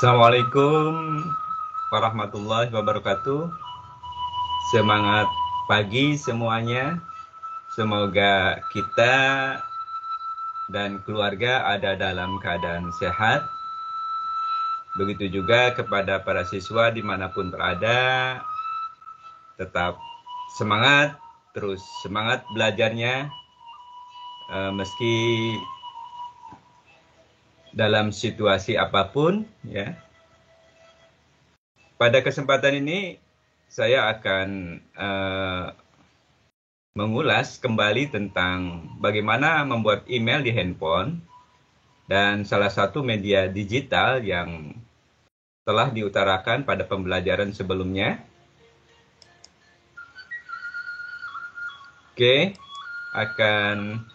Assalamualaikum warahmatullahi wabarakatuh. Semangat pagi semuanya. Semoga kita dan keluarga ada dalam keadaan sehat. Begitu juga kepada para siswa dimanapun berada. Tetap semangat, terus semangat belajarnya. Meski dalam situasi apapun, ya. Pada kesempatan ini saya akan mengulas kembali tentang bagaimana membuat email di handphone dan salah satu media digital yang telah diutarakan pada pembelajaran sebelumnya. Oke, akan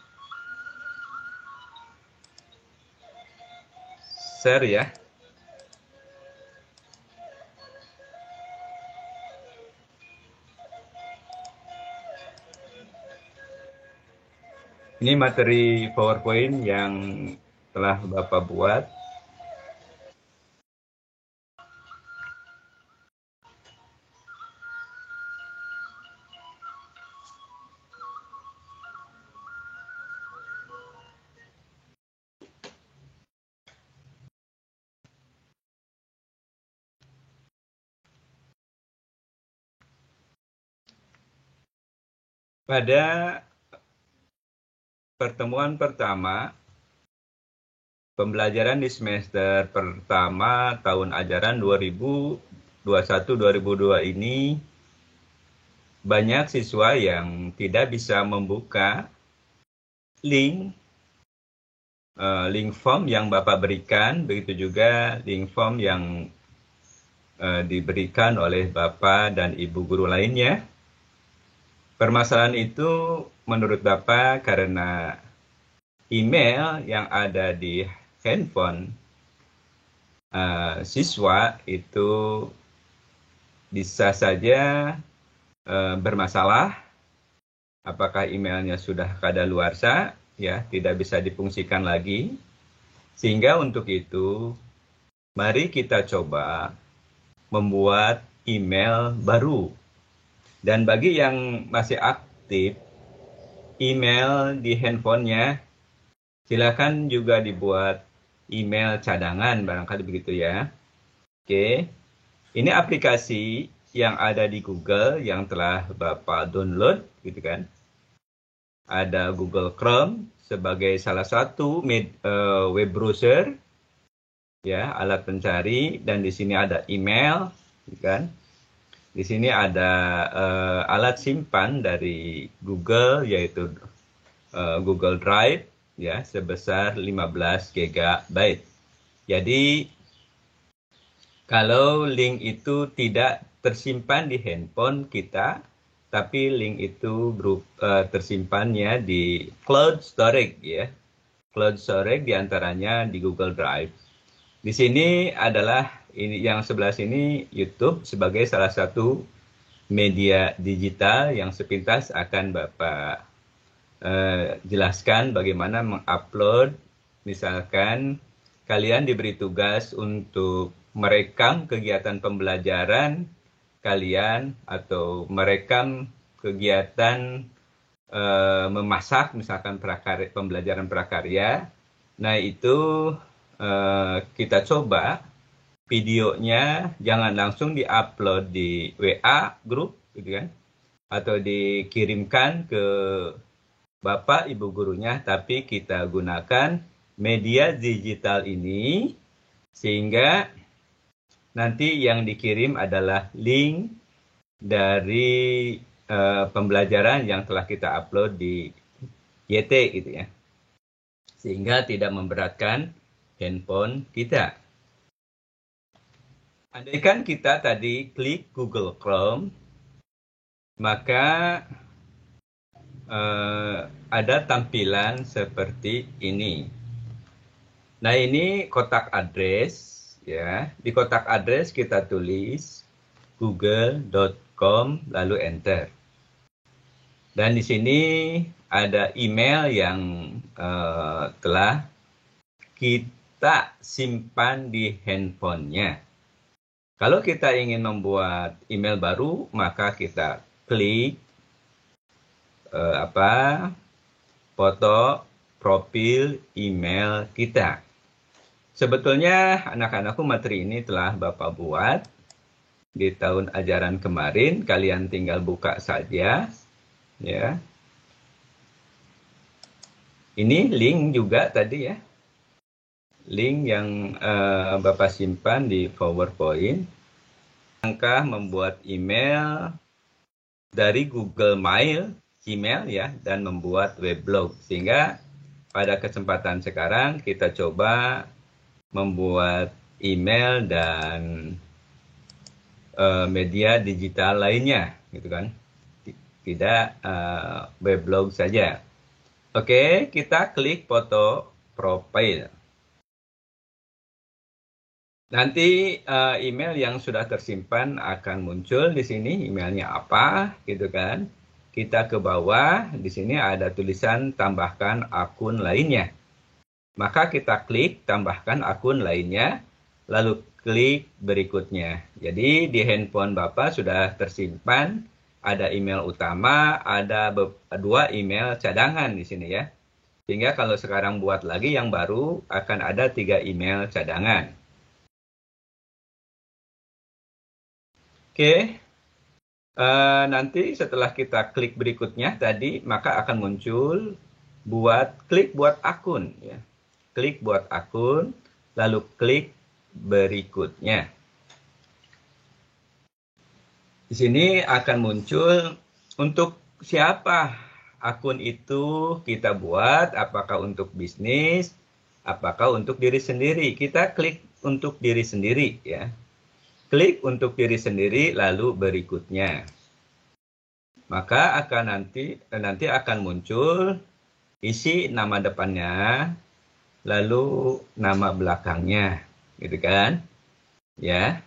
share ya. Ini materi PowerPoint yang telah Bapak buat. Pada pertemuan pertama, pembelajaran di semester pertama tahun ajaran 2021-2022 ini, banyak siswa yang tidak bisa membuka link form yang Bapak berikan, begitu juga link form yang diberikan oleh Bapak dan Ibu guru lainnya. Permasalahan itu menurut Bapak karena email yang ada di handphone siswa itu bisa saja bermasalah. Apakah emailnya sudah kadaluarsa, ya, tidak bisa difungsikan lagi. Sehingga untuk itu, mari kita coba membuat email baru. Dan bagi yang masih aktif email di handphonenya, silakan juga dibuat email cadangan, barangkali begitu ya. Oke, ini aplikasi yang ada di Google yang telah Bapak download, gitu kan. Ada Google Chrome sebagai salah satu web browser, ya, alat pencari, dan di sini ada email, gitu kan. Di sini ada alat simpan dari Google, yaitu Google Drive, ya, sebesar 15 GB. Jadi kalau link itu tidak tersimpan di handphone kita, tapi link itu tersimpannya di cloud storage, ya. Cloud storage diantaranya di Google Drive. Di sini adalah ini yang sebelah sini YouTube sebagai salah satu media digital yang sepintas akan Bapak jelaskan bagaimana mengupload. Misalkan kalian diberi tugas untuk merekam kegiatan pembelajaran kalian atau merekam kegiatan memasak, misalkan pembelajaran prakarya. Nah, itu kita coba videonya jangan langsung diupload di WA grup, gitu kan, atau dikirimkan ke Bapak Ibu gurunya, tapi kita gunakan media digital ini sehingga nanti yang dikirim adalah link dari pembelajaran yang telah kita upload di YT, gitu ya, sehingga tidak memberatkan handphone kita. Andaikan kita tadi klik Google Chrome, maka ada tampilan seperti ini. Nah, ini kotak address, ya. Di kotak address kita tulis google.com lalu enter. Dan di sini ada email yang telah kita simpan di handphonenya. Kalau kita ingin membuat email baru, maka kita klik foto profil email kita. Sebetulnya anak-anakku materi ini telah Bapak buat di tahun ajaran kemarin. Kalian tinggal buka saja, ya. Ini link juga tadi ya. Link yang Bapak simpan di PowerPoint. Langkah membuat email dari Google Mail, Gmail ya, dan membuat weblog. Sehingga pada kesempatan sekarang kita coba membuat email dan media digital lainnya, gitu kan? Tidak weblog saja. Oke, kita klik foto profil. Nanti email yang sudah tersimpan akan muncul di sini, emailnya apa, gitu kan. Kita ke bawah, di sini ada tulisan tambahkan akun lainnya. Maka kita klik tambahkan akun lainnya, lalu klik berikutnya. Jadi di handphone Bapak sudah tersimpan, ada email utama, ada 2 email cadangan di sini ya. Sehingga kalau sekarang buat lagi yang baru, akan ada 3 email cadangan. Oke, nanti setelah kita klik berikutnya tadi, maka akan muncul klik buat akun. Ya. Klik buat akun, lalu klik berikutnya. Di sini akan muncul untuk siapa akun itu kita buat, apakah untuk bisnis, apakah untuk diri sendiri. Kita klik untuk diri sendiri ya. Klik untuk diri sendiri, lalu berikutnya. Maka nanti akan muncul isi nama depannya, lalu nama belakangnya, gitu kan? Ya,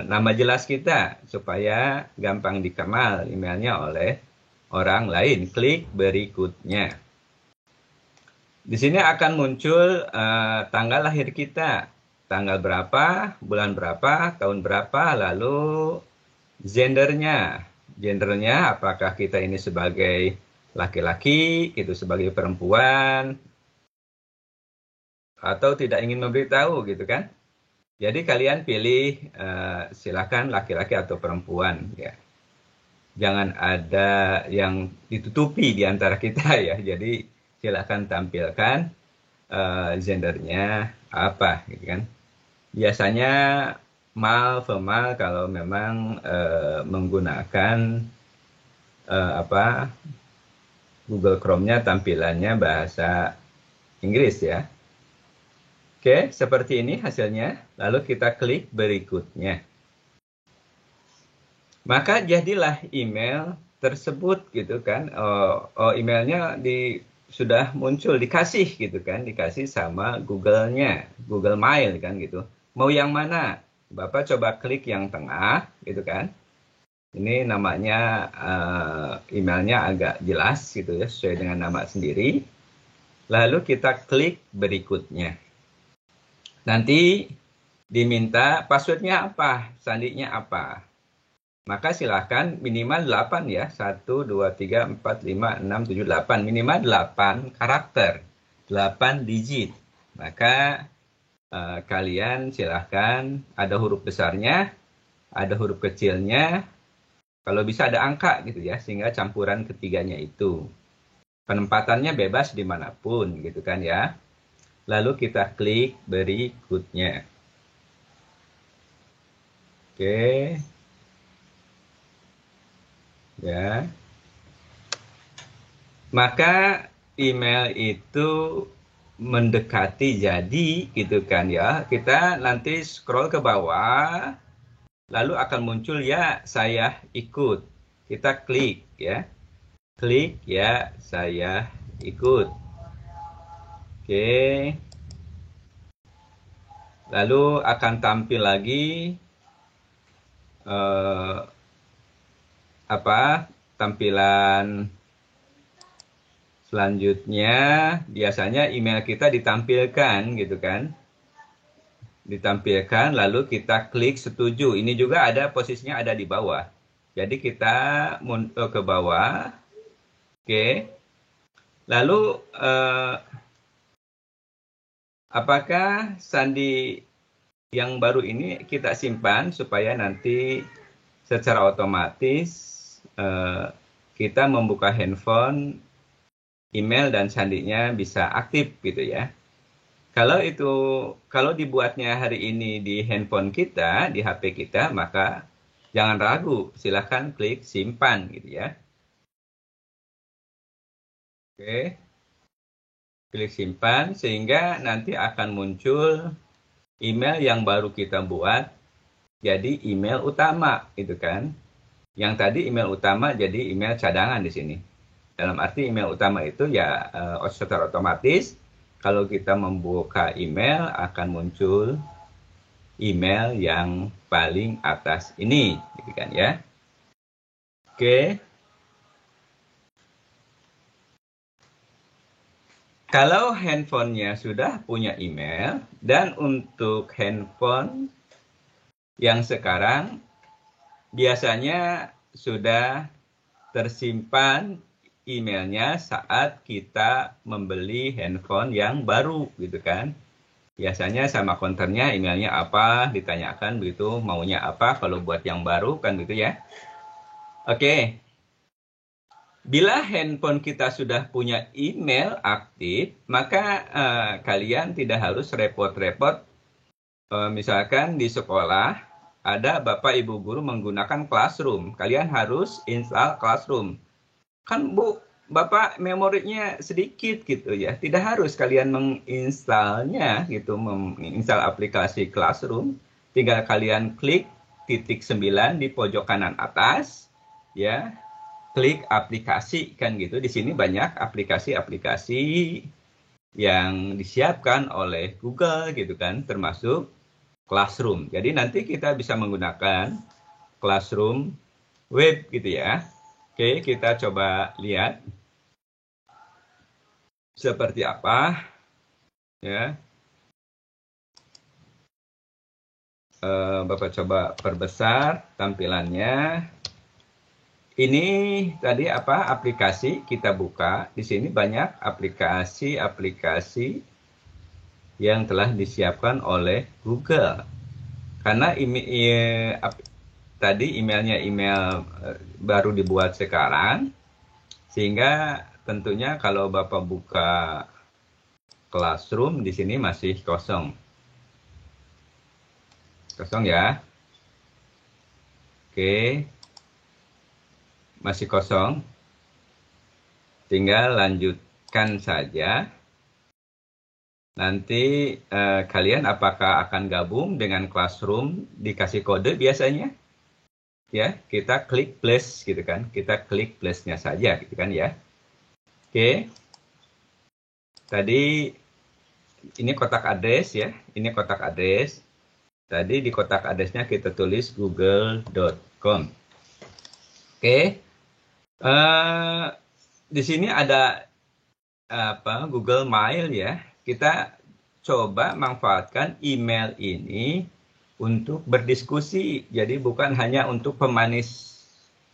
nama jelas kita supaya gampang dikenal emailnya oleh orang lain. Klik berikutnya. Di sini akan muncul tanggal lahir kita. Tanggal berapa, bulan berapa, tahun berapa, lalu gendernya. Gendernya apakah kita ini sebagai laki-laki, itu sebagai perempuan, atau tidak ingin memberitahu gitu kan. Jadi kalian pilih silakan laki-laki atau perempuan ya. Jangan ada yang ditutupi di antara kita ya. Jadi silakan tampilkan gendernya apa gitu kan. Biasanya male, female kalau memang menggunakan Google Chrome-nya tampilannya bahasa Inggris ya. Oke, seperti ini hasilnya. Lalu kita klik berikutnya. Maka jadilah email tersebut gitu kan. Emailnya sudah muncul, dikasih gitu kan. Dikasih sama Google-nya. Google Mail kan gitu. Mau yang mana? Bapak coba klik yang tengah gitu kan. Ini namanya emailnya agak jelas gitu ya, sesuai dengan nama sendiri. Lalu kita klik berikutnya. Nanti diminta passwordnya apa, sandinya apa. Maka silahkan minimal 8 ya. 1, 2, 3, 4, 5, 6, 7, 8. Minimal 8 karakter. 8 digit. Maka kalian silahkan ada huruf besarnya, ada huruf kecilnya. Kalau bisa ada angka gitu ya, sehingga campuran ketiganya itu. Penempatannya bebas dimanapun gitu kan ya. Lalu kita klik berikutnya. Oke. Ya. Maka email itu mendekati jadi gitu kan ya. Kita nanti scroll ke bawah, lalu akan muncul ya saya ikut. Kita klik ya. Klik ya saya ikut. Oke. Lalu akan tampil lagi tampilan selanjutnya. Biasanya email kita ditampilkan gitu kan. ditampilkan, lalu kita klik setuju. Ini juga ada posisinya ada di bawah. Jadi kita ke bawah. Oke. Lalu apakah sandi yang baru ini kita simpan supaya nanti secara otomatis kita membuka handphone, email dan sandinya bisa aktif gitu ya. Kalau dibuatnya hari ini di handphone kita, di HP kita, maka jangan ragu, silakan klik simpan gitu ya. Oke, klik simpan sehingga nanti akan muncul email yang baru kita buat jadi email utama gitu kan. Yang tadi email utama jadi email cadangan di sini. Dalam arti email utama itu ya secara otomatis kalau kita membuka email akan muncul email yang paling atas ini, gitu kan ya. Oke. Kalau handphonenya sudah punya email dan untuk handphone yang sekarang biasanya sudah tersimpan emailnya saat kita membeli handphone yang baru gitu kan. Biasanya sama konternya emailnya apa, ditanyakan begitu, maunya apa kalau buat yang baru kan gitu ya. Oke. Bila handphone kita sudah punya email aktif, maka kalian tidak harus repot-repot. Misalkan di sekolah ada Bapak Ibu guru menggunakan Classroom. Kalian harus install Classroom. Kan Bapak memorinya sedikit gitu ya. Tidak harus kalian menginstalnya gitu, menginstal aplikasi Classroom. Tinggal kalian klik titik 9 di pojok kanan atas ya. Klik aplikasi kan gitu. Di sini banyak aplikasi-aplikasi yang disiapkan oleh Google gitu kan, termasuk Classroom. Jadi nanti kita bisa menggunakan Classroom web gitu ya. Oke, kita coba lihat seperti apa ya. Bapak coba perbesar tampilannya. Ini tadi apa aplikasi kita buka. Di sini banyak aplikasi-aplikasi yang telah disiapkan oleh Google. Karena tadi emailnya email baru dibuat sekarang, sehingga tentunya kalau Bapak buka Classroom di sini masih kosong. Kosong ya. Oke. Masih kosong. Tinggal lanjutkan saja. Nanti kalian apakah akan gabung dengan Classroom, dikasih kode biasanya? Ya, kita klik plus gitu kan. Kita klik plusnya saja gitu kan ya. Oke. Tadi ini kotak address ya. Ini kotak address. Tadi di kotak addressnya kita tulis google.com. Oke. Di sini ada Google Mail ya. Kita coba manfaatkan email ini untuk berdiskusi. Jadi bukan hanya untuk pemanis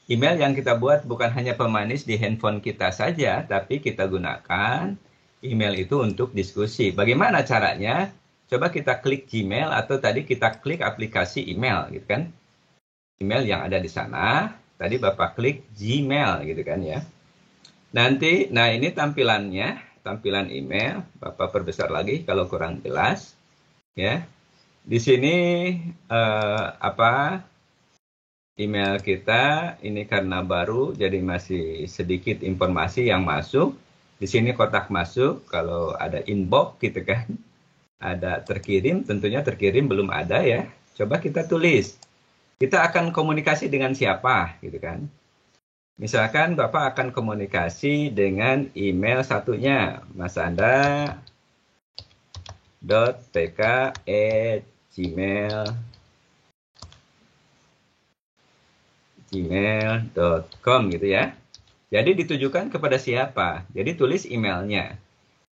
email yang kita buat, bukan hanya pemanis di handphone kita saja, tapi kita gunakan email itu untuk diskusi. Bagaimana caranya? Coba kita klik Gmail atau tadi kita klik aplikasi email gitu kan. Email yang ada di sana. Tadi Bapak klik Gmail gitu kan ya. Nanti, nah ini tampilannya, tampilan email. Bapak perbesar lagi kalau kurang jelas. Ya, di sini email kita ini karena baru, jadi masih sedikit informasi yang masuk. Di sini kotak masuk, kalau ada inbox gitu kan. Ada terkirim, tentunya terkirim belum ada ya. Coba kita tulis. Kita akan komunikasi dengan siapa gitu kan. Misalkan Bapak akan komunikasi dengan email satunya masanda.pk@gmail.com gitu ya. Jadi ditujukan kepada siapa? Jadi tulis emailnya.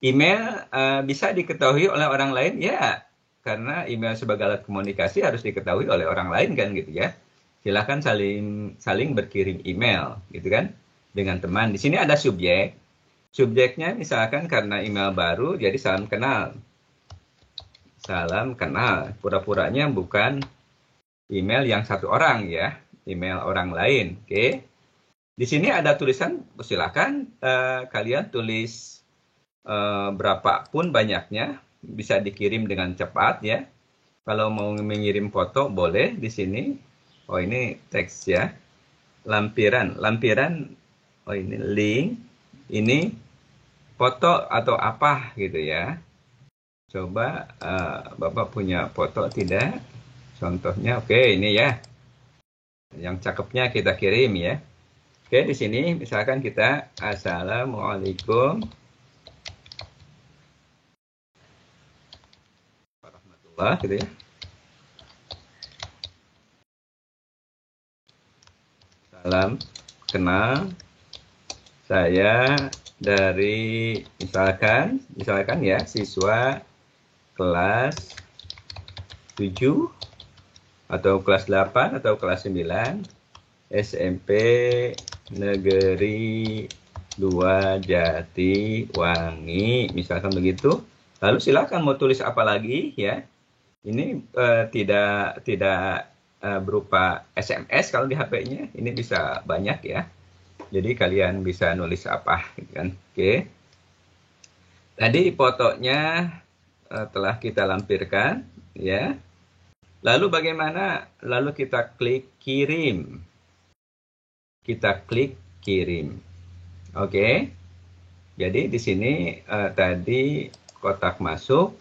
Email bisa diketahui oleh orang lain ya. karena email sebagai alat komunikasi harus diketahui oleh orang lain kan gitu ya. Silahkan saling berkirim email gitu kan dengan teman. Di sini ada subjek. Subjeknya misalkan karena email baru jadi salam kenal. Salam kenal. Pura-puranya bukan email yang satu orang ya, email orang lain. Oke. Di sini ada tulisan, silakan kalian tulis berapapun banyaknya, bisa dikirim dengan cepat ya. Kalau mau mengirim foto boleh di sini. Oh ini teks ya. Lampiran. Oh ini link. Ini foto atau apa gitu ya. Coba Bapak punya foto tidak? Contohnya oke ini ya. Yang cakepnya kita kirim ya. Oke, di sini misalkan kita Assalamualaikum warahmatullahi gitu ya. Salam kenal, saya dari misalkan ya siswa kelas 7 atau kelas 8 atau kelas 9 SMP Negeri 2 Jatiwangi, misalkan begitu. Lalu silakan mau tulis apa lagi ya. Ini tidak berupa SMS kalau di HP-nya, ini bisa banyak ya. Jadi kalian bisa nulis apa gitu kan. Oke. Tadi fotonya telah kita lampirkan ya. Lalu bagaimana? Lalu kita klik kirim. Kita klik kirim. Oke. Jadi di sini tadi kotak masuk,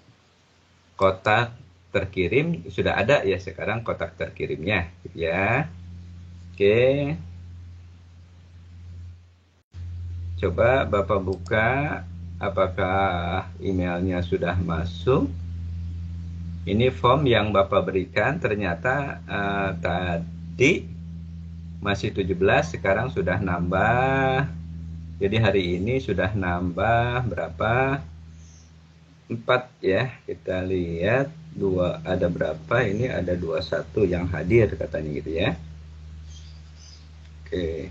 kotak terkirim sudah ada ya sekarang kotak terkirimnya ya. Oke. Coba Bapak buka apakah emailnya sudah masuk. Ini form yang Bapak berikan ternyata tadi masih 17, sekarang sudah nambah. Jadi hari ini sudah nambah berapa? 4 ya. Kita lihat ada berapa? Ini ada 21 yang hadir katanya gitu ya. Oke.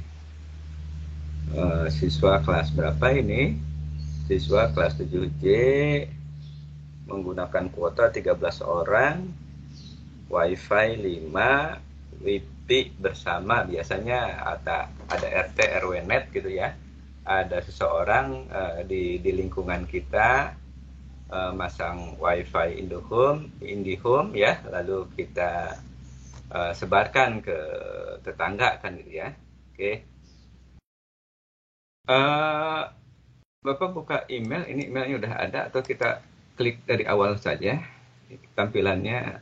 Siswa kelas berapa ini? Siswa kelas 7J menggunakan kuota 13 orang, WiFi 5, WiFi bersama. Biasanya ada RT RW net gitu ya. Ada seseorang di lingkungan kita masang WiFi IndiHome ya, lalu kita sebarkan ke tetangga kan gitu ya. Oke. Bapak buka email, ini emailnya udah ada atau kita klik dari awal saja. Tampilannya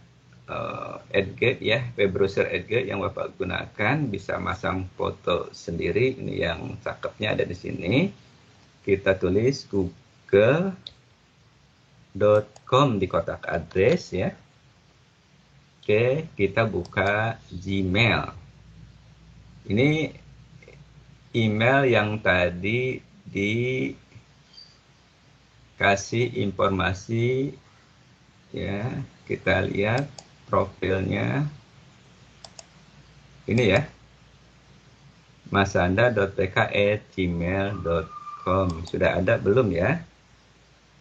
Edgate ya, web browser Edgate yang Bapak gunakan, bisa masang foto sendiri. Ini yang cakepnya ada di sini. Kita tulis google.com di kotak address ya. Oke, kita buka Gmail. Ini email yang tadi dikasih informasi ya, kita lihat profilnya ini ya, masanda.pk@gmail.com. Sudah ada belum ya?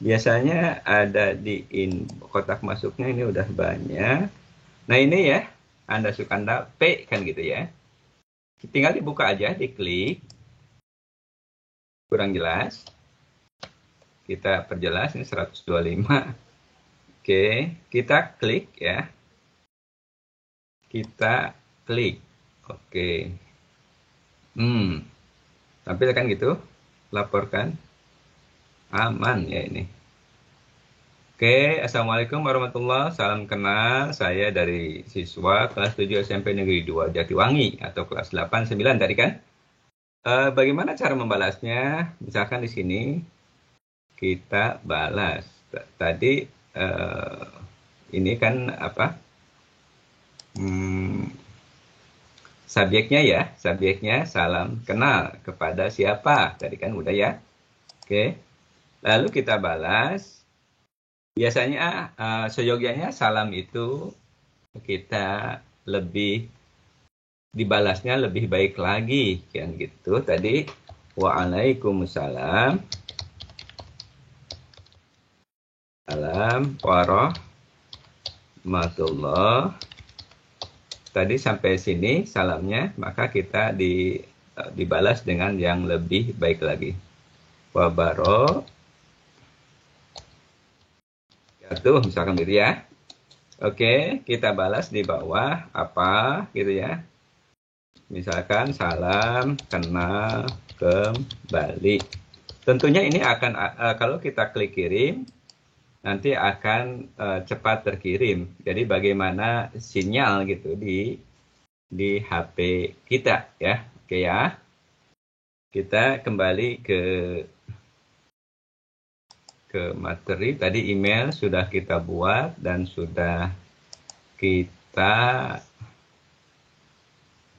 Biasanya ada di kotak masuknya, ini udah banyak. Nah ini ya, Anda P kan gitu ya. Tinggal dibuka aja, diklik. Kurang jelas. Kita perjelas, ini 125. Oke, kita klik ya. Kita klik. Oke. Tampil kan gitu. Laporkan. Aman ya ini. Oke, Assalamualaikum warahmatullahi wabarakatuh. Salam kenal, saya dari siswa kelas 7 SMP Negeri 2 Jatiwangi atau kelas 8, 9 tadi kan. Bagaimana cara membalasnya? Misalkan di sini kita balas. Tadi ini kan apa? Subjeknya ya, subjeknya salam kenal kepada siapa? Tadi kan udah ya. Oke. Lalu kita balas. Biasanya seyogyanya salam itu kita lebih dibalasnya lebih baik lagi kan gitu. Tadi waalaikumsalam warahmatullah. Tadi sampai sini salamnya, maka kita dibalas dengan yang lebih baik lagi. Wabarakatuh, misalkan gitu ya. Oke, kita balas di bawah apa gitu ya. Misalkan salam kenal kembali. Tentunya ini akan kalau kita klik kirim nanti akan cepat terkirim. Jadi bagaimana sinyal gitu di HP kita ya. Oke ya. Kita kembali ke materi. Tadi email sudah kita buat dan sudah kita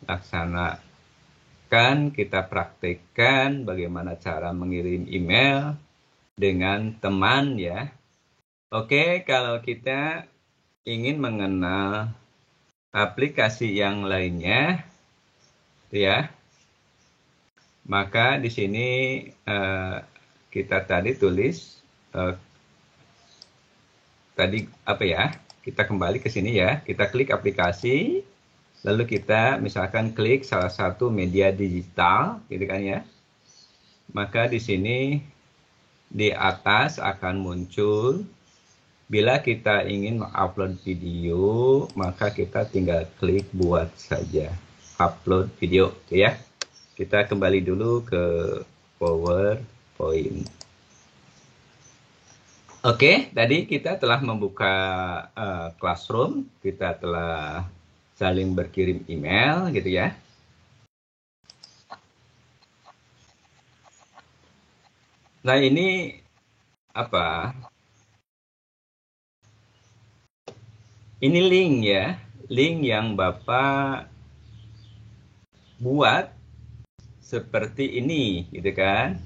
laksanakan, kita praktekkan bagaimana cara mengirim email dengan teman ya. Oke, kalau kita ingin mengenal aplikasi yang lainnya ya, maka di sini kita tadi tulis tadi apa ya? Kita kembali ke sini ya. Kita klik aplikasi. Lalu kita misalkan klik salah satu media digital, gitu kan ya. Maka di sini di atas akan muncul, bila kita ingin mengupload video, maka kita tinggal klik buat saja upload video, ya. Kita kembali dulu ke PowerPoint. Oke, tadi kita telah membuka Classroom, kita telah saling berkirim email gitu ya. Nah ini apa? Ini link ya, link yang Bapak buat seperti ini gitu kan.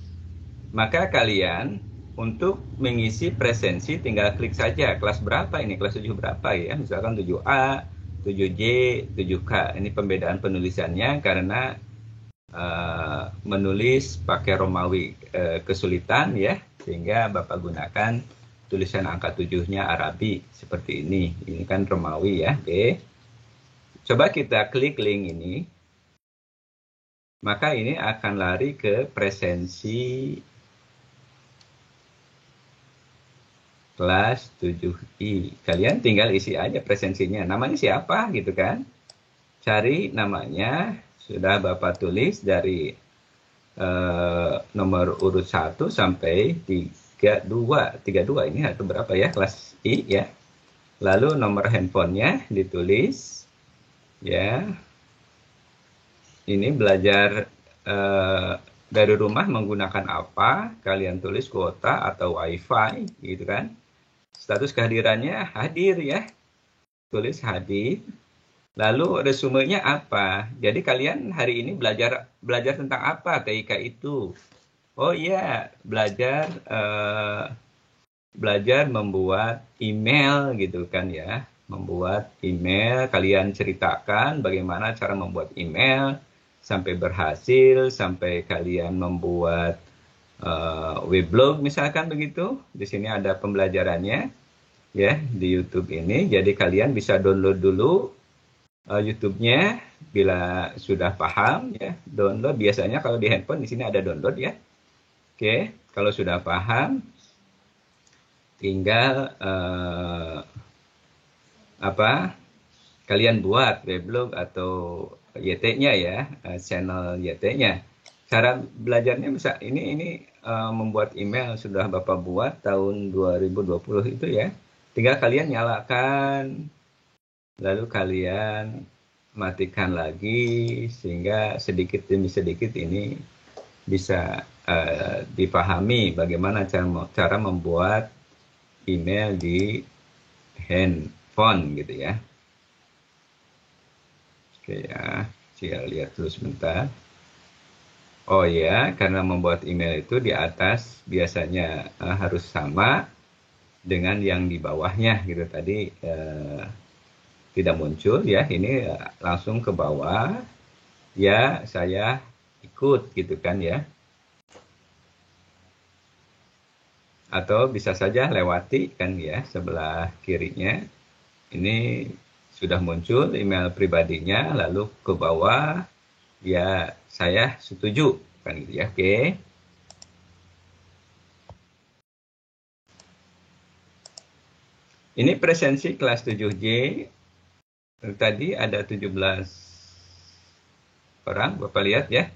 Maka kalian untuk mengisi presensi tinggal klik saja kelas berapa ini, kelas 7 berapa ya, misalkan 7A, 7J, 7K. Ini pembedaan penulisannya karena menulis pakai Romawi kesulitan ya, sehingga Bapak gunakan tulisan angka 7-nya Arabi seperti ini. Ini kan Romawi ya. Oke. Coba kita klik link ini. Maka ini akan lari ke presensi kelas 7I. Kalian tinggal isi aja presensinya. Namanya siapa gitu kan. Cari namanya. Sudah Bapak tulis dari nomor urut 1 sampai 32. 32 ini atau berapa ya, kelas I ya. Lalu nomor handphonenya ditulis. Ya. Ini belajar dari rumah menggunakan apa. Kalian tulis kuota atau wifi gitu kan. Status kehadirannya hadir ya. Tulis hadir. Lalu resumenya apa? Jadi kalian hari ini belajar tentang apa TIK itu? Oh iya, belajar membuat email gitu kan ya. Membuat email, kalian ceritakan bagaimana cara membuat email sampai berhasil, sampai kalian membuat weblog misalkan begitu. Di sini ada pembelajarannya ya di YouTube ini. Jadi kalian bisa download dulu YouTube-nya bila sudah paham ya. Download biasanya kalau di handphone di sini ada download ya. Oke, kalau sudah paham tinggal kalian buat weblog atau YT-nya ya, channel YT-nya. Cara belajarnya bisa ini membuat email sudah Bapak buat tahun 2020 itu ya. Tinggal kalian nyalakan, lalu kalian matikan lagi sehingga sedikit demi sedikit ini bisa dipahami bagaimana cara membuat email di handphone gitu ya. Oke ya, saya lihat dulu sebentar. Oh ya, karena membuat email itu di atas biasanya harus sama. dengan yang di bawahnya gitu tadi tidak muncul ya, ini langsung ke bawah ya, saya ikut gitu kan ya, atau bisa saja lewati kan ya, sebelah kirinya ini sudah muncul email pribadinya, lalu ke bawah ya saya setuju kan gitu ya. Oke. Ini presensi kelas 7J. Tadi ada 17 orang, Bapak lihat ya.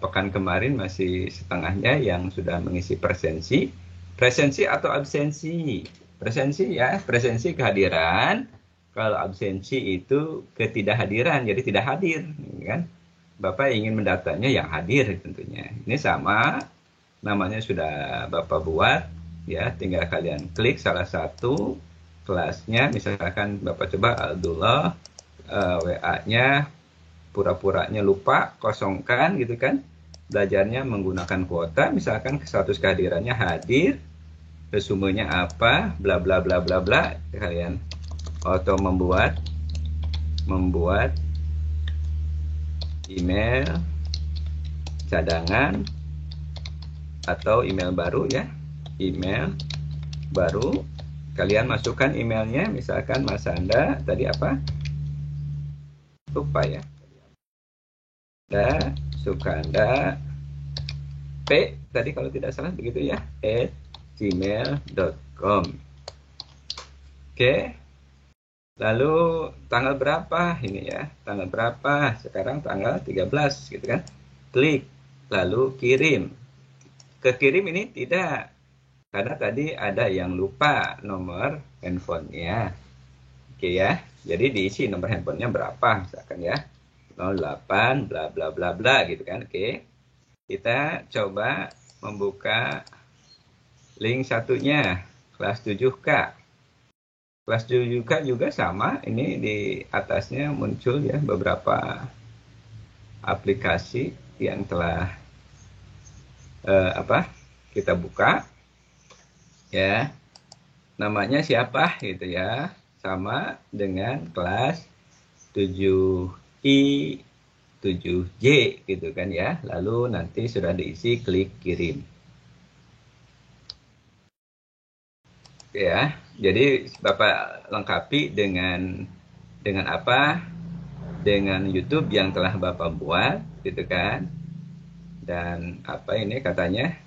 Pekan kemarin masih setengahnya yang sudah mengisi presensi. Presensi atau absensi? Presensi ya, presensi kehadiran. Kalau absensi itu ketidakhadiran, jadi tidak hadir, kan? Bapak ingin mendatanya yang hadir tentunya. Ini sama, namanya sudah Bapak buat, ya. Tinggal kalian klik salah satu kelasnya, misalkan Bapak coba Abdullah, WA-nya pura-puranya lupa, kosongkan gitu kan. Belajarnya menggunakan kuota, misalkan status kehadirannya hadir, resumenya apa, bla bla bla bla bla, kalian auto membuat email cadangan atau email baru ya, email baru, kalian masukkan emailnya, misalkan Mas Anda tadi apa, lupa ya, Sukanda P tadi kalau tidak salah begitu ya, @gmail.com. Oke. Lalu tanggal berapa ini ya? Tanggal berapa? Sekarang tanggal 13 gitu kan. Klik lalu kirim. Ke kirim ini tidak, karena tadi ada yang lupa nomor handphonenya. Oke ya. Jadi diisi nomor handphonenya berapa misalkan ya. 08 bla bla bla bla gitu kan. Oke. Kita coba membuka link satunya, kelas 7K. Kelas 7K juga sama, ini di atasnya muncul ya beberapa aplikasi yang telah kita buka ya. Namanya siapa gitu ya. Sama dengan kelas 7I, 7J gitu kan ya. Lalu nanti sudah diisi, klik kirim. Ya, jadi Bapak lengkapi dengan apa? Dengan YouTube yang telah Bapak buat, gitu kan? Dan apa ini katanya?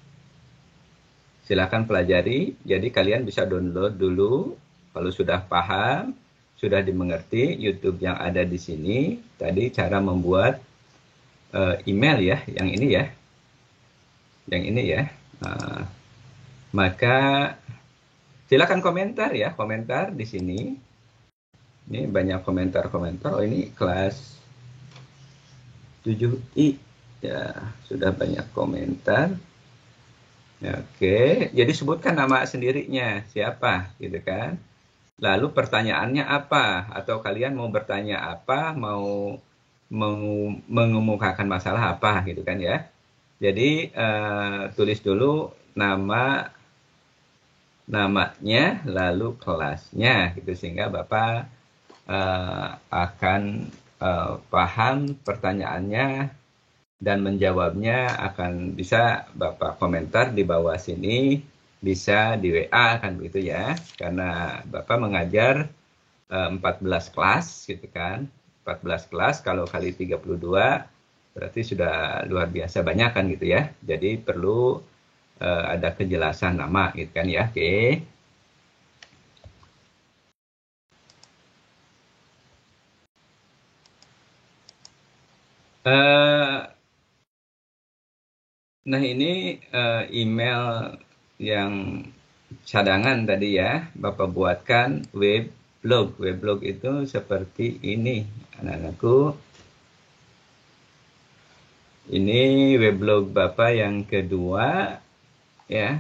Silakan pelajari. Jadi kalian bisa download dulu. Kalau sudah paham, sudah dimengerti YouTube yang ada di sini. Tadi cara membuat email ya, yang ini ya, yang ini ya. Maka silakan komentar ya, komentar di sini. Ini banyak komentar-komentar. Oh, ini kelas 7I. Ya, sudah banyak komentar. Oke, jadi sebutkan nama sendirinya, siapa, gitu kan. Lalu pertanyaannya apa? Atau kalian mau bertanya apa, mau mengemukakan masalah apa, gitu kan ya. Jadi, tulis dulu namanya, lalu kelasnya, gitu, sehingga Bapak akan paham pertanyaannya dan menjawabnya. Akan bisa Bapak komentar di bawah sini, bisa di WA kan begitu ya, karena Bapak mengajar 14 kelas gitu kan. 14 kelas kalau kali 32 berarti sudah luar biasa banyak kan gitu ya. Jadi perlu ada kejelasan nama gitu kan ya. Oke. Nah ini email yang cadangan tadi ya, Bapak buatkan weblog. Weblog itu seperti ini, anak-anakku. Ini weblog Bapak yang kedua ya,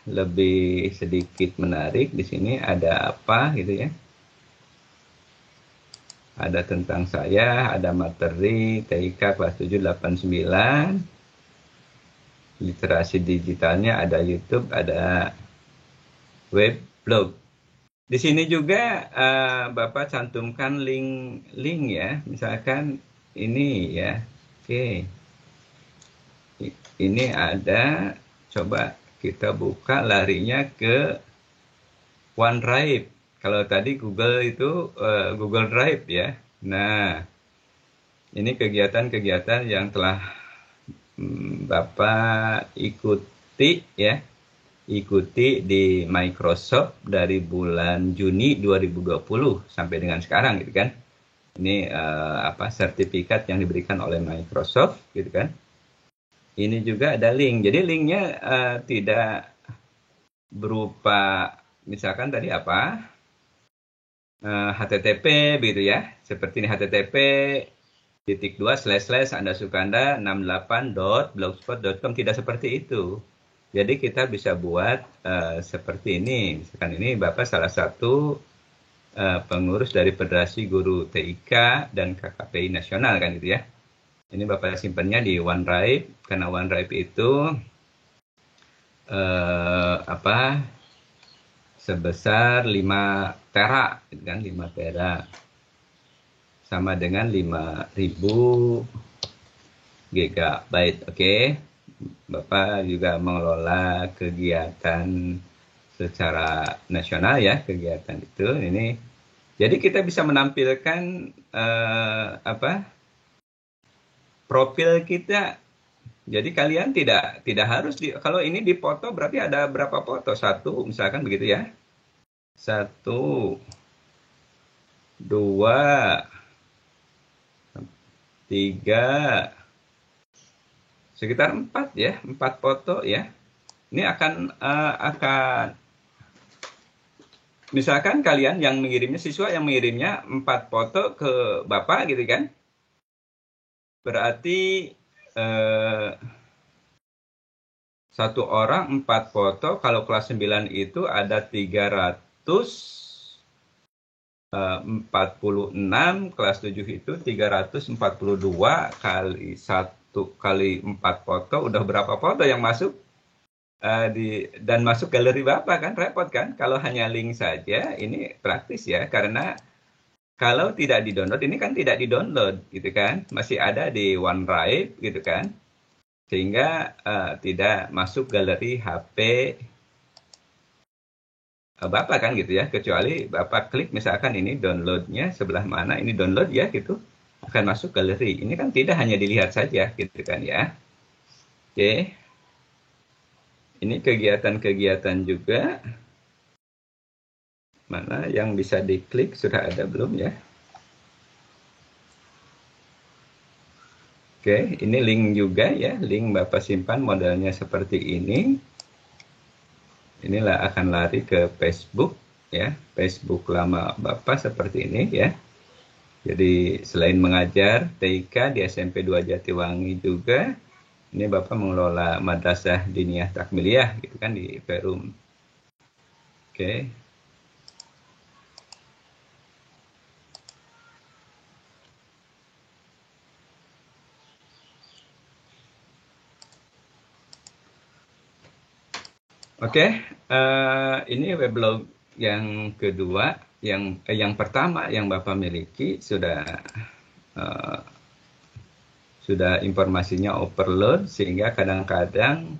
lebih sedikit menarik. Di sini ada apa gitu ya. Ada tentang saya, ada materi TIK kelas 7, 8, 9. Literasi digitalnya, ada YouTube, ada web blog. Di sini juga Bapak cantumkan link ya, misalkan ini ya. Oke, ini ada, coba kita buka larinya ke OneDrive. Kalau tadi Google itu Google Drive ya. Nah, ini kegiatan-kegiatan yang telah Bapak ikuti ya. Ikuti di Microsoft dari bulan Juni 2020 sampai dengan sekarang gitu kan. Ini sertifikat yang diberikan oleh Microsoft gitu kan. Ini juga ada link. Jadi linknya tidak berupa misalkan tadi apa HTTP begitu ya. Seperti ini http://andasukanda68.blogspot.com, tidak seperti itu. Jadi kita bisa buat seperti ini. Misalkan ini Bapak salah satu pengurus dari Federasi Guru TIK dan KKPI Nasional kan gitu ya. Ini Bapak simpannya di OneDrive, karena OneDrive itu sebesar 5 tera, gitu kan, 5 tera. Sama dengan 5.000 gigabyte, oke. Bapak juga mengelola kegiatan secara nasional ya, kegiatan itu ini. Jadi kita bisa menampilkan profil kita. Jadi kalian tidak harus kalau ini dipoto berarti ada berapa foto? 1 misalkan begitu ya. 1 2 3 sekitar 4 ya, 4 foto ya. Ini akan misalkan kalian yang mengirimnya, siswa yang mengirimnya 4 foto ke Bapak gitu kan. Berarti 1 orang 4 foto, kalau kelas 9 itu ada 346, kelas 7 itu 342 kali 1 kali 4 foto, udah berapa foto yang masuk dan masuk galeri Bapak kan, repot kan. Kalau hanya link saja ini praktis ya, karena kalau tidak di-download, ini kan tidak di-download gitu kan, masih ada di OneDrive gitu kan, sehingga tidak masuk galeri HP Bapak kan gitu ya, kecuali Bapak klik misalkan ini downloadnya sebelah mana, ini download ya gitu, akan masuk galeri. Ini kan tidak hanya dilihat saja gitu kan ya. Oke. Ini kegiatan-kegiatan juga. Mana yang bisa diklik, sudah ada belum ya? Oke, ini link juga ya, link Bapak simpan modelnya seperti ini. Inilah akan lari ke Facebook ya, Facebook lama Bapak seperti ini ya. Jadi selain mengajar TIK di SMP 2 Jatiwangi juga, ini Bapak mengelola Madrasah Diniyah Takmiliyah gitu kan di Perum. Oke. Oke, ini weblog yang kedua, yang pertama yang Bapak miliki sudah informasinya overload sehingga kadang-kadang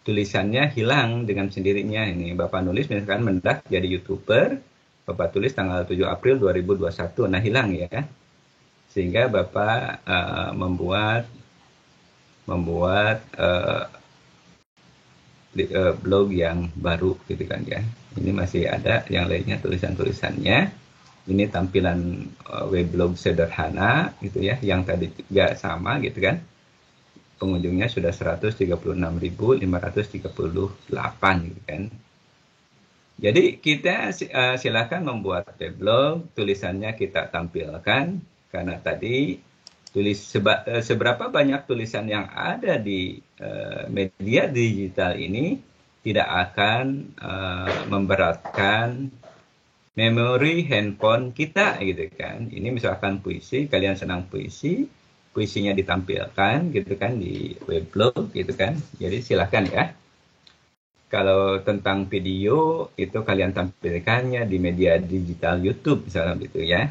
tulisannya hilang dengan sendirinya. Ini Bapak nulis misalkan mendak jadi YouTuber, Bapak tulis tanggal 7 April 2021, nah hilang ya. Sehingga Bapak membuat blog yang baru gitu kan ya. Ini masih ada yang lainnya tulisan-tulisannya. Ini tampilan weblog sederhana gitu ya, yang tadi juga sama gitu kan. Pengunjungnya sudah 136.538 gitu kan. Jadi kita silakan membuat weblog, tulisannya kita tampilkan, karena tadi seberapa banyak tulisan yang ada di media digital ini tidak akan memberatkan memori handphone kita gitu kan. Ini misalkan puisi, kalian senang puisi, puisinya ditampilkan gitu kan di weblog gitu kan. Jadi silakan ya. Kalau tentang video, itu kalian tampilkannya di media digital YouTube misalnya gitu ya.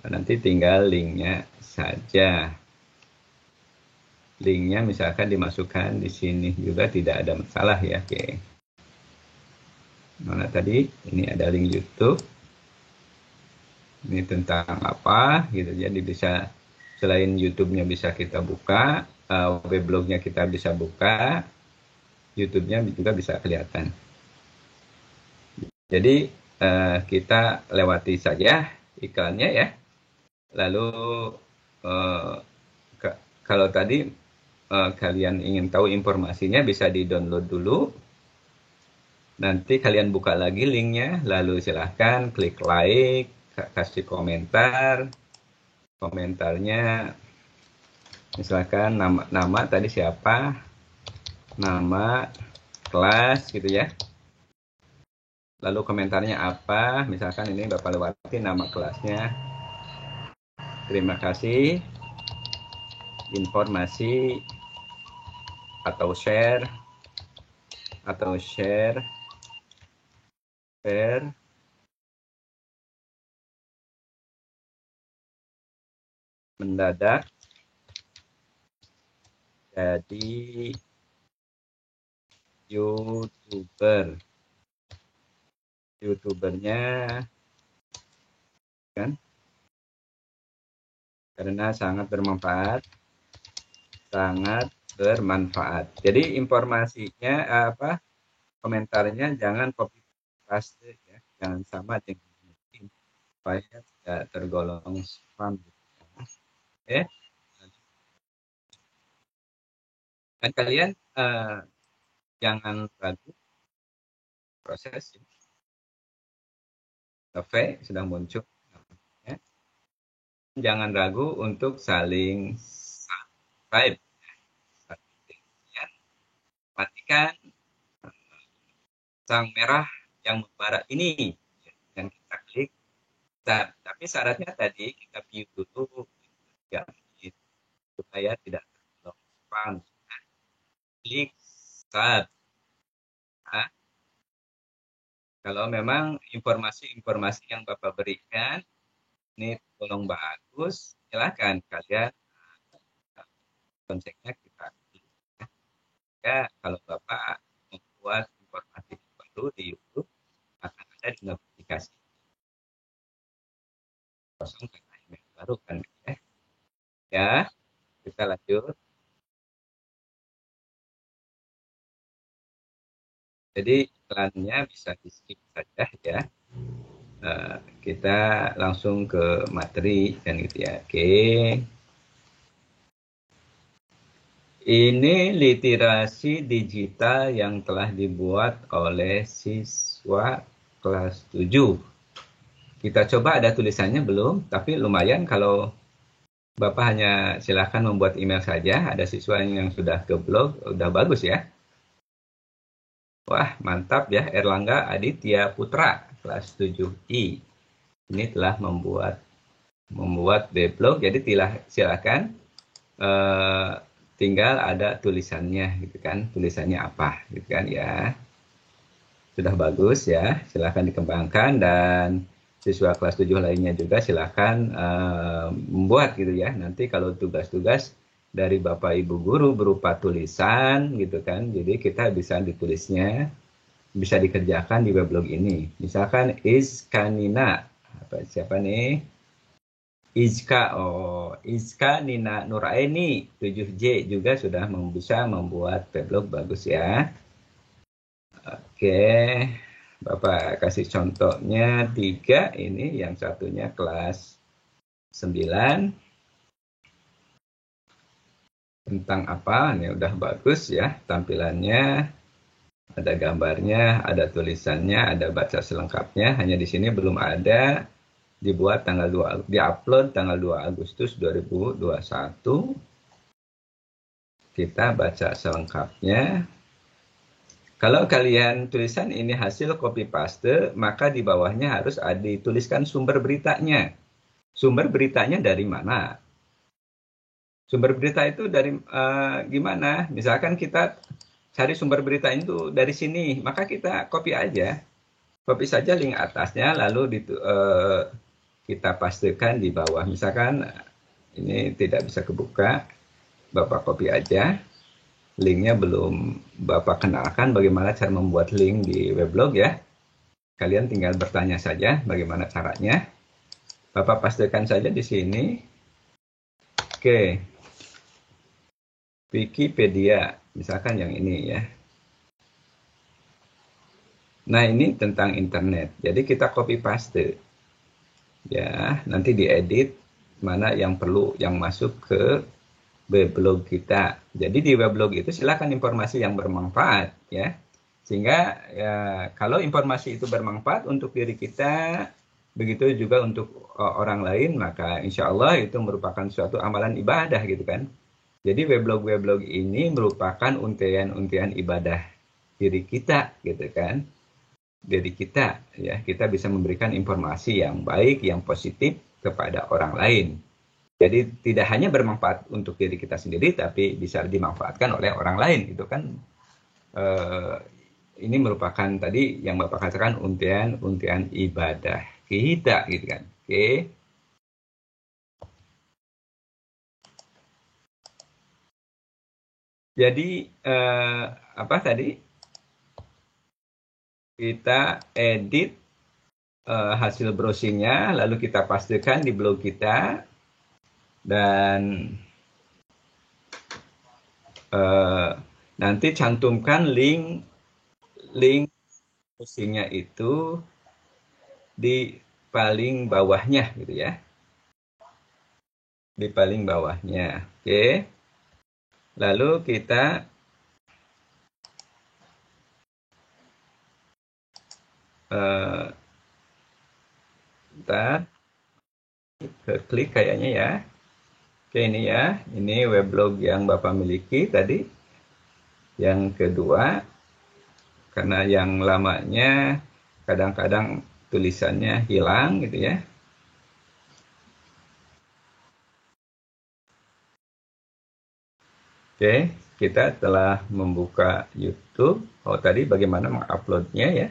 Nanti tinggal linknya saja. Linknya misalkan dimasukkan di sini juga tidak ada masalah ya. Oke. Mana tadi? Ini ada link YouTube. Ini tentang apa gitu. Jadi bisa selain YouTube-nya bisa kita buka, weblognya kita bisa buka, YouTube-nya juga bisa kelihatan. Jadi kita lewati saja iklannya ya. Lalu kalau tadi kalian ingin tahu informasinya bisa di-download dulu. Nanti kalian buka lagi linknya, lalu silahkan klik like, kasih komentar. Komentarnya misalkan nama tadi siapa, nama, kelas gitu ya. Lalu komentarnya apa, misalkan ini Bapak lewati nama kelasnya. Terima kasih, informasi atau share mendadak jadi YouTubernya kan karena sangat bermanfaat. Jadi informasinya komentarnya jangan copy paste ya, jangan sama dengan mungkin supaya tidak tergolong spam. Oke. Dan kalian jangan ragu proses survei sudah muncul. Jangan ragu untuk saling subscribe. Matikan sang merah yang membara ini dan kita klik. Tapi syaratnya tadi kita view dulu ya, supaya tidak tergolong spam. Klik sub. Nah, kalau memang informasi-informasi yang Bapak berikan ini tolong bagus, silakan kalian konseknya kita ya. Kalau Bapak membuat informasi baru di YouTube akan ada di notifikasi kosong karena email baru kan ya. Ya, kita lanjut. Jadi iklannya bisa di skip saja ya. Kita langsung ke materi kan gitu ya. Oke. Ini literasi digital yang telah dibuat oleh siswa kelas 7. Kita coba ada tulisannya belum, tapi lumayan kalau Bapak hanya silahkan membuat email saja, ada siswa yang sudah ke blog, udah bagus ya. Wah, mantap ya, Erlangga Aditya Putra, kelas 7I. Ini telah membuat blog, jadi silahkan tinggal ada tulisannya gitu kan, tulisannya apa gitu kan ya. Sudah bagus ya, silahkan dikembangkan dan siswa kelas 7 lainnya juga silahkan membuat gitu ya. Nanti kalau tugas-tugas dari Bapak Ibu Guru berupa tulisan gitu kan, jadi kita bisa ditulisnya, bisa dikerjakan di weblog ini. Misalkan Iskanina, siapa nih? Izka Nina Nuraini 7J juga sudah bisa membuat weblog bagus ya. Oke, Bapak kasih contohnya 3 ini, yang satunya kelas 9. Tentang apa? Ini udah bagus ya tampilannya. Ada gambarnya, ada tulisannya, ada baca selengkapnya. Hanya di sini belum ada. Dibuat diupload tanggal 2 Agustus 2021. Kita baca selengkapnya. Kalau kalian tulisan ini hasil copy paste, maka di bawahnya harus dituliskan sumber beritanya. Sumber beritanya dari mana? Sumber berita itu dari gimana? Misalkan cari sumber berita itu dari sini, maka kita copy aja. Copy saja link atasnya, lalu kita pastikan di bawah. Misalkan ini tidak bisa kebuka, Bapak copy aja. Linknya belum Bapak kenalkan bagaimana cara membuat link di weblog ya. Kalian tinggal bertanya saja bagaimana caranya. Bapak pastikan saja di sini. Oke. Wikipedia, misalkan yang ini ya. Nah, ini tentang internet. Jadi kita copy paste. Ya, nanti diedit mana yang perlu yang masuk ke weblog kita. Jadi di weblog itu silakan informasi yang bermanfaat ya. Sehingga ya kalau informasi itu bermanfaat untuk diri kita, begitu juga untuk orang lain, maka insya Allah itu merupakan suatu amalan ibadah gitu kan. Jadi weblog-weblog ini merupakan untian-untian ibadah diri kita gitu kan. Diri kita ya, kita bisa memberikan informasi yang baik, yang positif kepada orang lain. Jadi tidak hanya bermanfaat untuk diri kita sendiri, tapi bisa dimanfaatkan oleh orang lain. Itu kan ini merupakan tadi yang Bapak katakan untian ibadah kita, gitu kan? Oke. Jadi apa tadi? Kita edit hasil browsingnya, lalu kita pastikan di blog kita, dan nanti cantumkan link browsingnya itu di paling bawahnya gitu ya, di paling bawahnya. Oke, lalu kita klik kayaknya ya. Oke, ini ya, ini weblog yang Bapak miliki tadi. Yang kedua, karena yang lamanya kadang-kadang tulisannya hilang gitu ya. Oke, kita telah membuka YouTube. Oh, tadi bagaimana menguploadnya ya.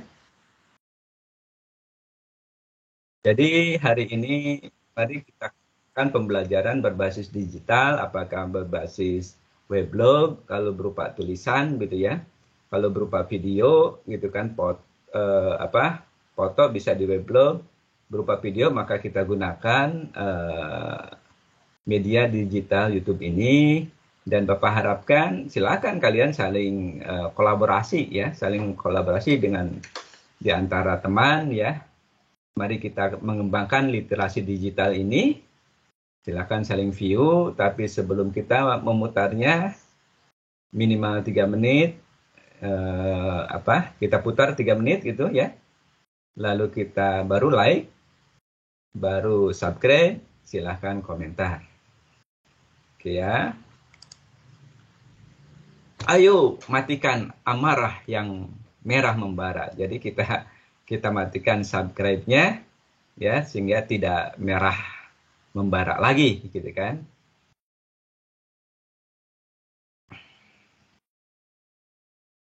Jadi hari ini mari kita lakukan pembelajaran berbasis digital, apakah berbasis weblog, kalau berupa tulisan gitu ya, kalau berupa video gitu kan, foto bisa di weblog, berupa video maka kita gunakan media digital YouTube ini. Dan Bapak harapkan silakan kalian saling kolaborasi ya, saling kolaborasi dengan di antara teman ya. Mari kita mengembangkan literasi digital ini. Silakan saling view, tapi sebelum kita memutarnya minimal 3 menit, kita putar 3 menit gitu ya. Lalu kita baru like, baru subscribe, silahkan komentar. Oke ya. Ayo matikan amarah yang merah membara. Jadi kita matikan subscribe-nya ya, sehingga tidak merah membara lagi gitu kan.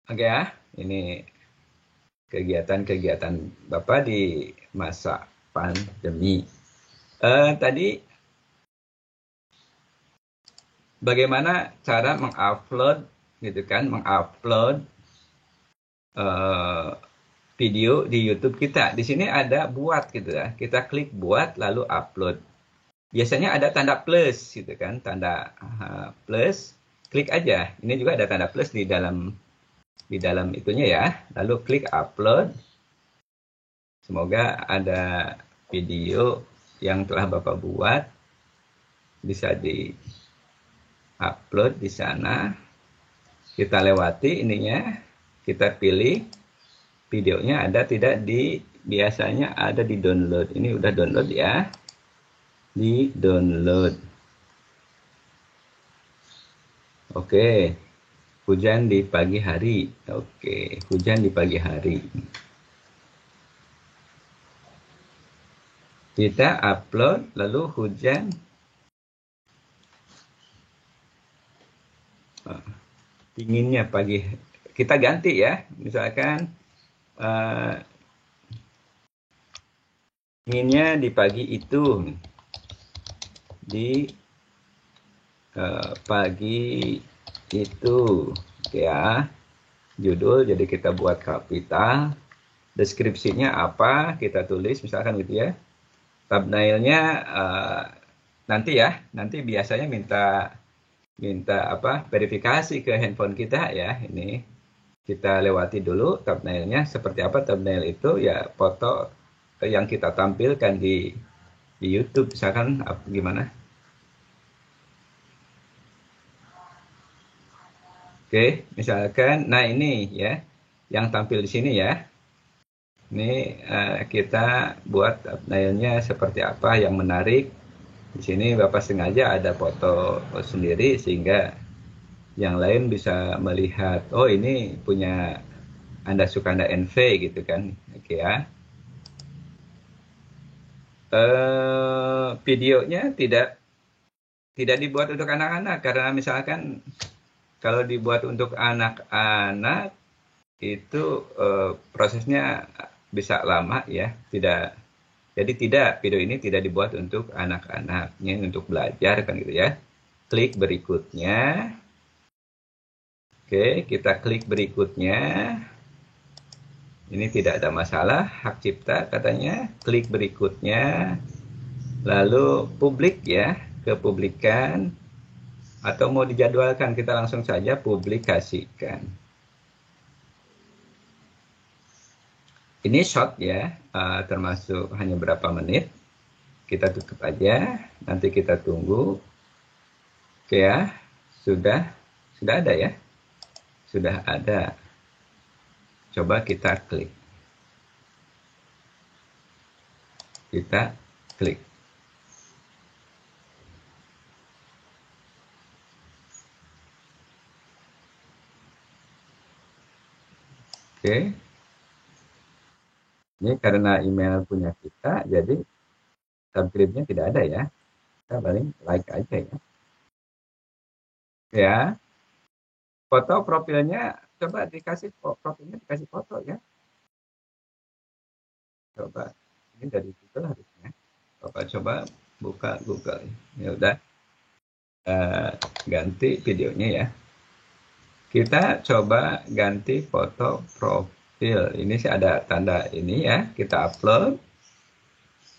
Oke ya, ini kegiatan-kegiatan Bapak di masa pandemi. Tadi bagaimana cara mengupload gitu kan, mengupload video di YouTube kita. Di sini ada buat gitu ya. Kita klik buat lalu upload. Biasanya ada tanda plus gitu kan, tanda plus. Klik aja. Ini juga ada tanda plus di dalam itunya ya. Lalu klik upload. Semoga ada video yang telah Bapak buat bisa di upload di sana. Kita lewati ininya. Kita pilih videonya ada tidak di, biasanya ada di download. Ini udah download ya. Di download. Oke. Hujan di pagi hari. Oke, hujan di pagi hari. Kita upload lalu hujan. Dinginnya pagi kita ganti ya. Misalkan inginnya di pagi itu, di pagi itu, ya. Judul jadi kita buat kapital, deskripsinya apa kita tulis misalkan gitu ya. Thumbnailnya nanti biasanya minta apa verifikasi ke handphone kita ya. Ini kita lewati dulu thumbnailnya seperti apa. Thumbnail itu ya foto yang kita tampilkan di YouTube misalkan gimana. Oke, misalkan, nah ini ya, yang tampil di sini ya. Ini kita buat thumbnailnya seperti apa yang menarik. Di sini Bapak sengaja ada foto sendiri sehingga yang lain bisa melihat, oh ini punya Anda Sukanda NV gitu kan. Oke ya. Videonya tidak dibuat untuk anak-anak karena misalkan kalau dibuat untuk anak-anak itu prosesnya bisa lama ya. Jadi video ini tidak dibuat untuk anak-anaknya, untuk belajar kan gitu ya. Klik berikutnya. Oke, kita klik berikutnya. Ini tidak ada masalah, hak cipta katanya. Klik berikutnya. Lalu publik ya, ke publikan. Atau mau dijadwalkan, kita langsung saja publikasikan. Ini short ya, termasuk hanya berapa menit. Kita tutup aja, nanti kita tunggu. Oke ya, sudah ada ya. Sudah ada. Coba kita klik. Kita klik. Oke. Ini karena email punya kita, jadi subscribe-nya tidak ada ya. Kita paling like aja ya. Ya. Foto profilnya, coba dikasih profilnya, dikasih foto ya. Coba. Ini dari Google harusnya. Coba buka Google. Ya udah. Ganti videonya ya. Kita coba ganti foto profil. Ini sih ada tanda ini ya. Kita upload.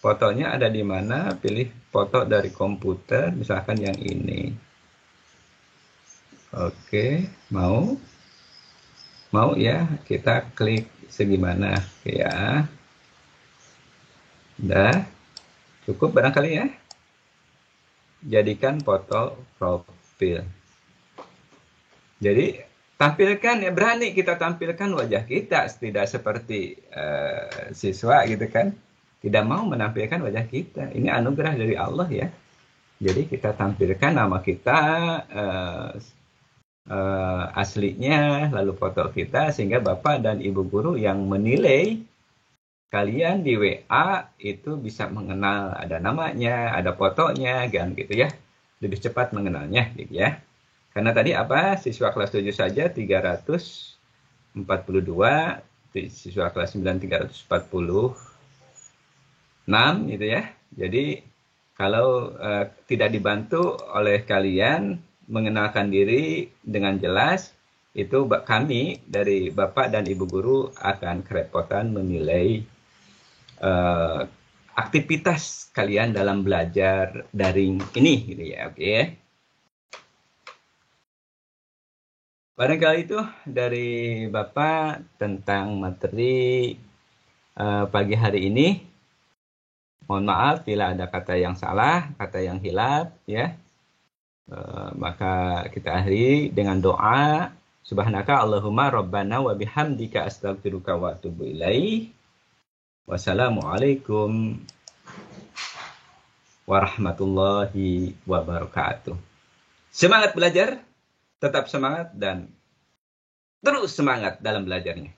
Fotonya ada di mana? Pilih foto dari komputer. Misalkan yang ini. Oke. Mau ya. Kita klik segimana. Ya. Udah. Cukup barangkali ya. Jadikan foto profil. Jadi tampilkan ya, berani kita tampilkan wajah kita, tidak seperti siswa gitu kan, tidak mau menampilkan wajah kita. Ini anugerah dari Allah ya. Jadi kita tampilkan nama kita aslinya, lalu foto kita, sehingga Bapak dan Ibu guru yang menilai kalian di WA itu bisa mengenal, ada namanya, ada fotonya, kan gitu ya. Lebih cepat mengenalnya gitu ya. Karena tadi apa? Siswa kelas 7 saja 342, siswa kelas 9 346 gitu ya. Jadi kalau tidak dibantu oleh kalian mengenalkan diri dengan jelas, itu kami dari Bapak dan Ibu guru akan kerepotan menilai aktivitas kalian dalam belajar daring ini gitu ya. Oke. Barangkali itu dari Bapak tentang materi pagi hari ini. Mohon maaf bila ada kata yang salah, kata yang hilaf ya. Maka kita akhiri dengan doa. Subhanaka Allahumma Rabbana wa bihamdika astaghfiruka wa atubu ilaih. Wassalamualaikum warahmatullahi wabarakatuh. Semangat belajar, tetap semangat dan terus semangat dalam belajarnya.